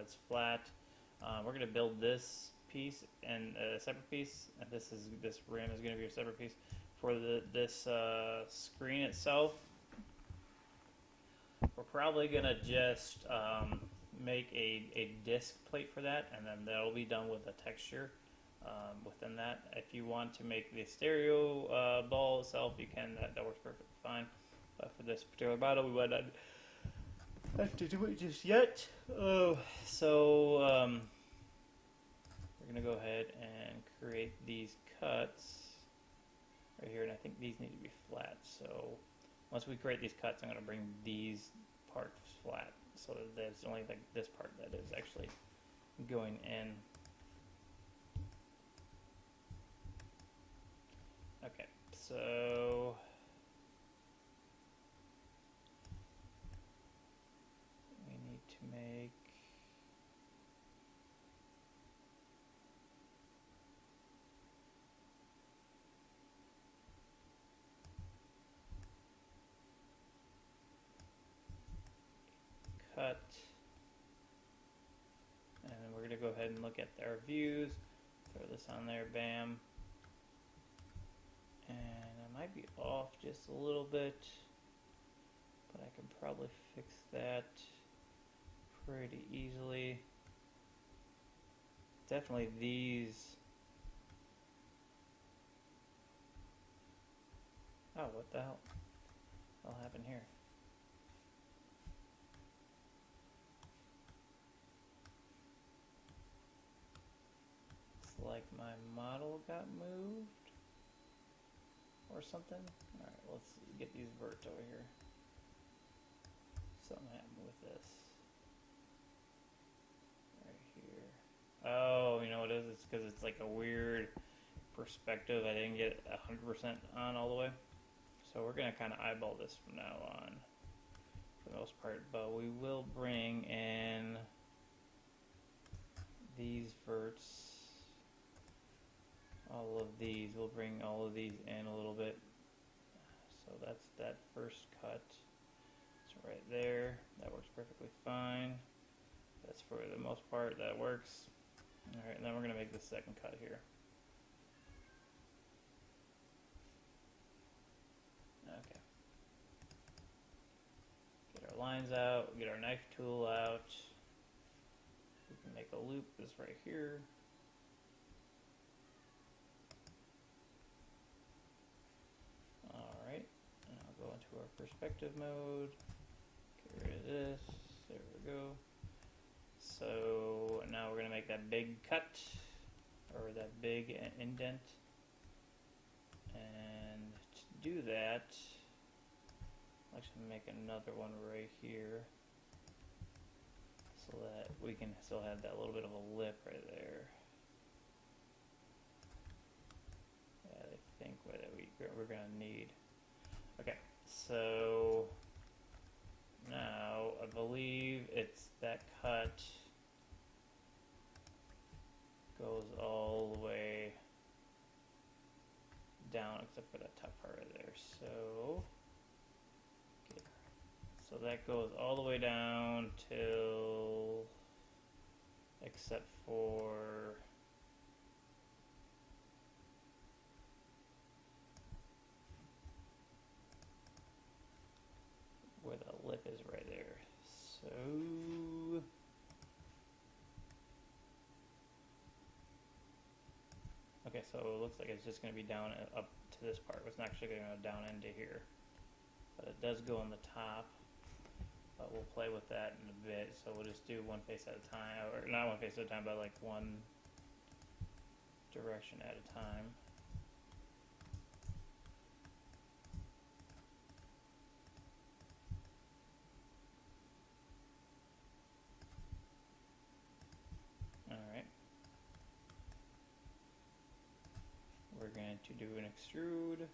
that's flat. We're going to build this piece and a separate piece, and this rim is going to be a separate piece for this screen itself. We're probably going to just make a disc plate for that, and then that'll be done with a texture within that. If you want to make the stereo ball itself, you can. That works perfectly fine. But for this particular model, we would not have to do it just yet. So we're going to go ahead and create these cuts right here, and I think these need to be flat. So once we create these cuts, I'm going to bring these parts flat, so that there's only like this part that is actually going in. Okay, so we need to make cut, and then we're going to go ahead and look at our views, throw this on there, bam, and I might be off just a little bit, but I can probably fix that pretty easily. Definitely these. Oh, what the hell? What happened here? It's like my model got moved or something. Alright, let's get these verts over here. Something happened with this. Right here. Oh, you know what it is? It's because it's like a weird perspective. I didn't get 100% on all the way. So we're going to kind of eyeball this from now on for the most part. But we will bring in these verts. All of these. We'll bring all of these in a little bit. So that's that first cut. It's right there. That works perfectly fine. That's for the most part. That works. Alright, and then we're going to make the second cut here. Okay. Get our lines out. Get our knife tool out. We can make a loop this right here. Alright. And I'll go into our perspective mode. Get rid of this. There we go. So now we're going to make that big cut, or that big indent. And to do that, I'm actually make another one right here, so that we can still have that little bit of a lip right there. Yeah, I think that we're going to need. Okay, so now I believe it's that cut goes all the way down except for that top part right there. So that goes all the way down till except for where the lip is right there. So okay, so it looks like it's just going to be down up to this part. It's not actually going to go down into here, but it does go on the top. But we'll play with that in a bit. So we'll just do one face at a time, or not one face at a time, but like one direction at a time. Alright. We're going to do an extrude.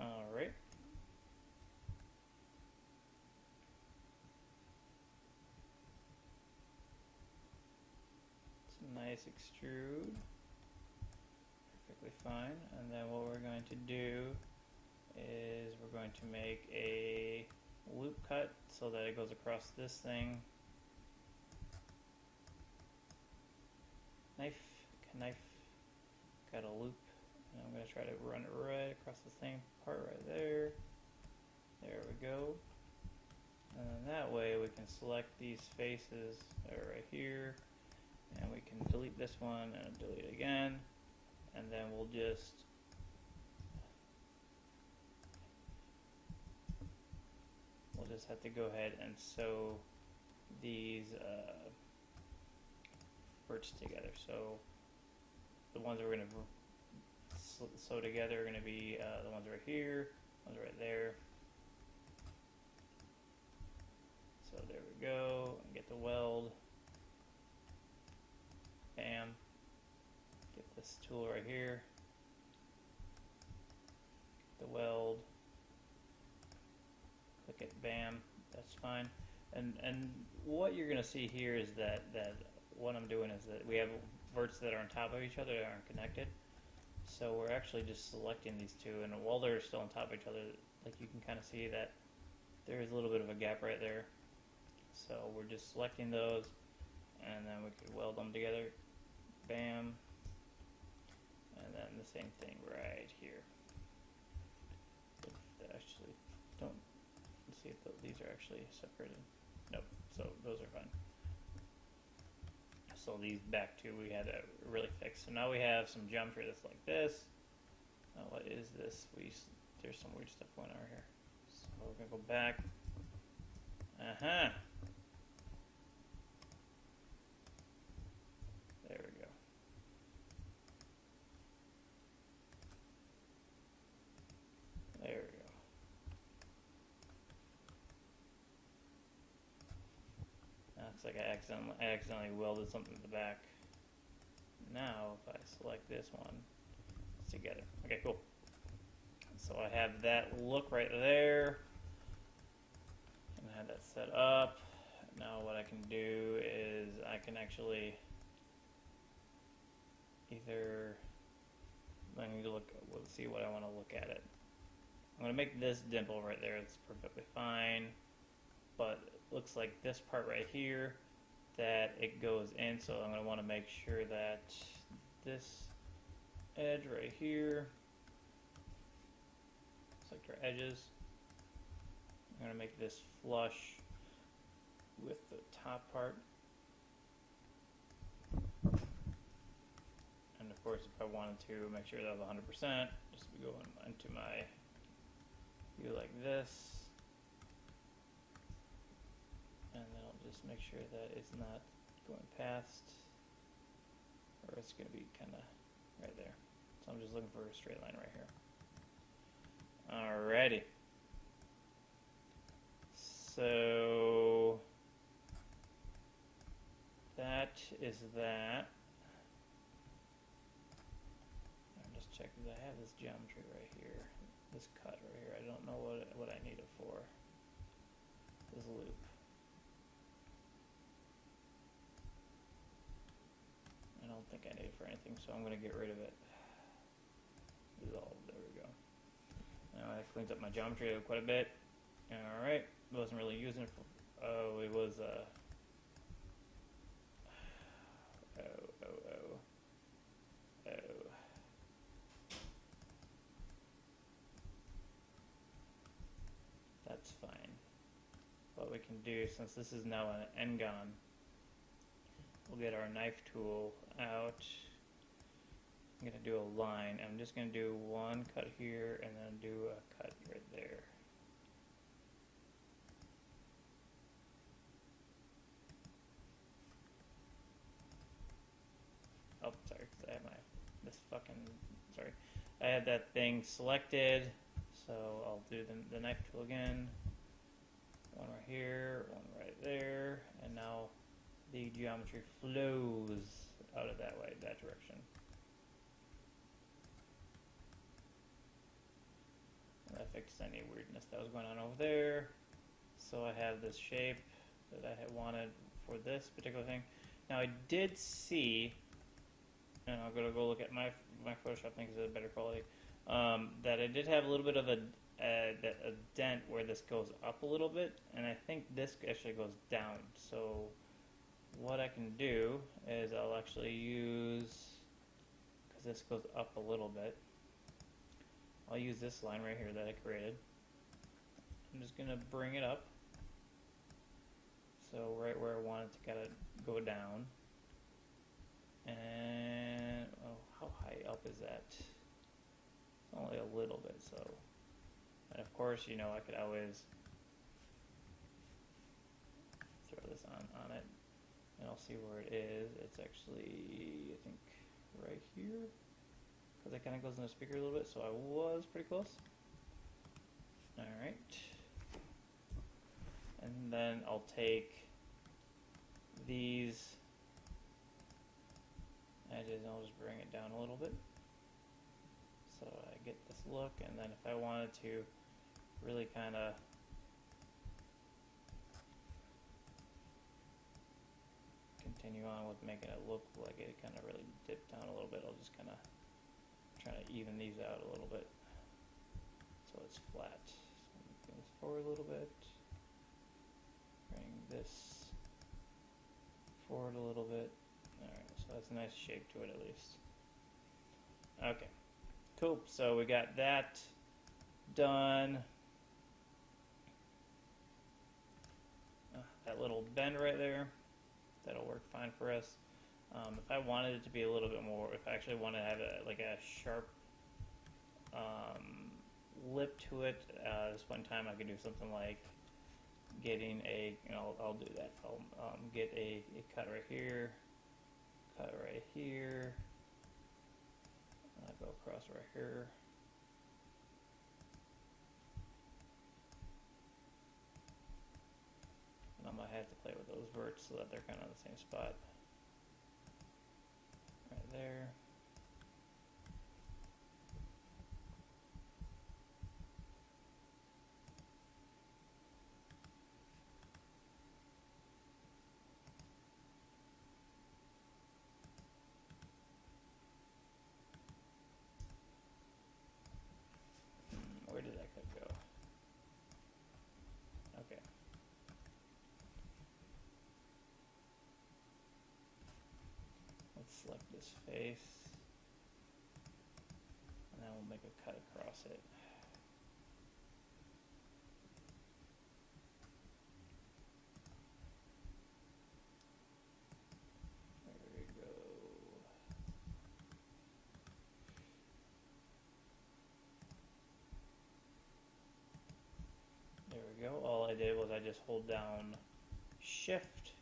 Alright. Nice extrude. Perfectly fine. And then what we're going to do is we're going to make a loop cut so that it goes across this thing. Knife, got a loop, and I'm going to try to run it right across the same part right there. There we go. And then that way we can select these faces that are right here, and we can delete this one and delete it again, and then we'll just have to go ahead and sew these verts together. So the ones that we're going to sew together are going to be the ones right here, ones right there. So there we go. Get the weld. Bam. Get this tool right here. The weld. Click it. Bam. That's fine. And what you're going to see here is that what I'm doing is that we have verts that are on top of each other that aren't connected. So we're actually just selecting these two, and while they're still on top of each other, like you can kind of see that there is a little bit of a gap right there. So we're just selecting those, and then we could weld them together. Bam. And then the same thing right here. Actually, don't see if these are actually separated. Nope. So those are fine. So these back two we had to really fix. So now we have some geometry that's like this. Now what is this? There's some weird stuff going on here. So we're gonna go back. There we go. There we go. Now it's like I accidentally welded something to the back. Now if I select this one, it's together. Okay, cool. So I have that look right there. And I have that set up. Now what I can do is I can actually either, let me look, we'll see what I want to look at it. I'm going to make this dimple right there. It's perfectly fine. But it looks like this part right here that it goes in. So I'm going to want to make sure that this edge right here, select our edges. I'm going to make this flush with the top part. And of course, if I wanted to make sure that was 100%, just go into my view like this. And then I'll just make sure that it's not going past, or it's going to be kind of right there. So I'm just looking for a straight line right here. Alrighty. So that is that. I'm just checking that I have this geometry right here, this cut right here. I don't know what I need it for. This loop. I don't think I need it for anything, so I'm going to get rid of it. Dissolve. There we go. Now that cleans up my geometry quite a bit. Alright, wasn't really using it for, it was, That's fine. What we can do, since this is now an N-gon, we'll get our knife tool out. I'm going to do a line. I'm just going to do one cut here and then do a cut right there. Oh, sorry, I have I had that thing selected, so I'll do the knife tool again. One right here, one right there, and now the geometry flows out of that way, that direction. And that fixed any weirdness that was going on over there. So I have this shape that I had wanted for this particular thing. Now I did see and I'm gonna go look at my Photoshop thing because it's better quality. That I did have a little bit of a dent where this goes up a little bit, and I think this actually goes down. So what I can do is I'll actually use, because this goes up a little bit, I'll use this line right here that I created. I'm just gonna bring it up, so right where I want it to kind of go down. And oh, how high up is that? It's only a little bit, so. And of course, you know, I could always throw this on it, and I'll see where it is. It's actually, I think, right here, because it kind of goes in the speaker a little bit, so I was pretty close. All right. And then I'll take these edges and I'll just bring it down a little bit so I get this look. And then if I wanted to really kind of continue on with making it look like it kind of really dipped down a little bit, I'll just kind of try to even these out a little bit so it's flat. So move this forward a little bit. Bring this forward a little bit. Alright, so that's a nice shape to it at least. Okay, cool. So we got that done. That little bend right there, that'll work fine for us. If I wanted it to be a little bit more, if I actually want to have like a sharp lip to it, this one time I could do something like getting a, I'll do that. I'll get a cut right here, cut right here, and I'll go across right here. And I might have to play with those verts so that they're kind of in the same spot. Right there. Where did that cut go? Okay. Let's select this face, and then we'll make a cut across it. There we go. There we go. All I did was I just hold down Shift.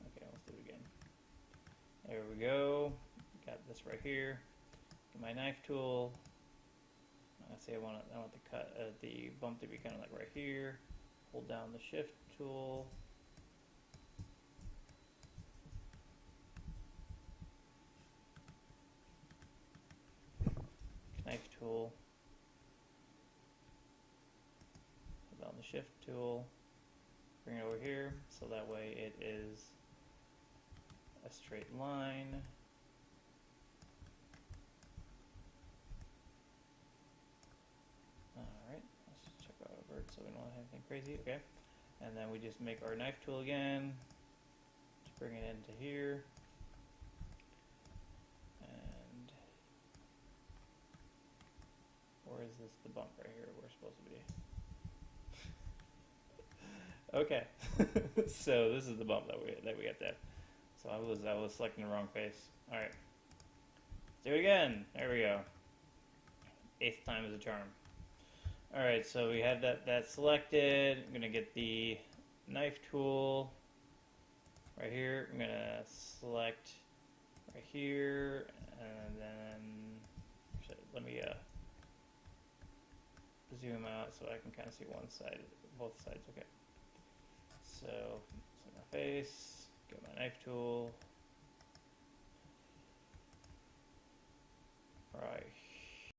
Okay, let's do it again. There we go. Got this right here. Get my knife tool. Let's say I want the cut, the bump to be kind of like right here. Hold down the Shift tool. Knife tool. Hold down the Shift tool. Bring it over here, so that way it is a straight line. Alright, let's check out our vert so we don't have anything crazy. Okay, and then we just make our knife tool again. Just bring it into here. And where is this, the bump right here we're supposed to be? Okay, so this is the bump that we got there. So I was selecting the wrong face. All right, let's do it again. There we go. 8th time is a charm. All right, so we have that selected. I'm gonna get the knife tool right here. I'm gonna select right here, and then let me zoom out so I can kind of see one side, both sides. Okay. So, select my face, get my knife tool, right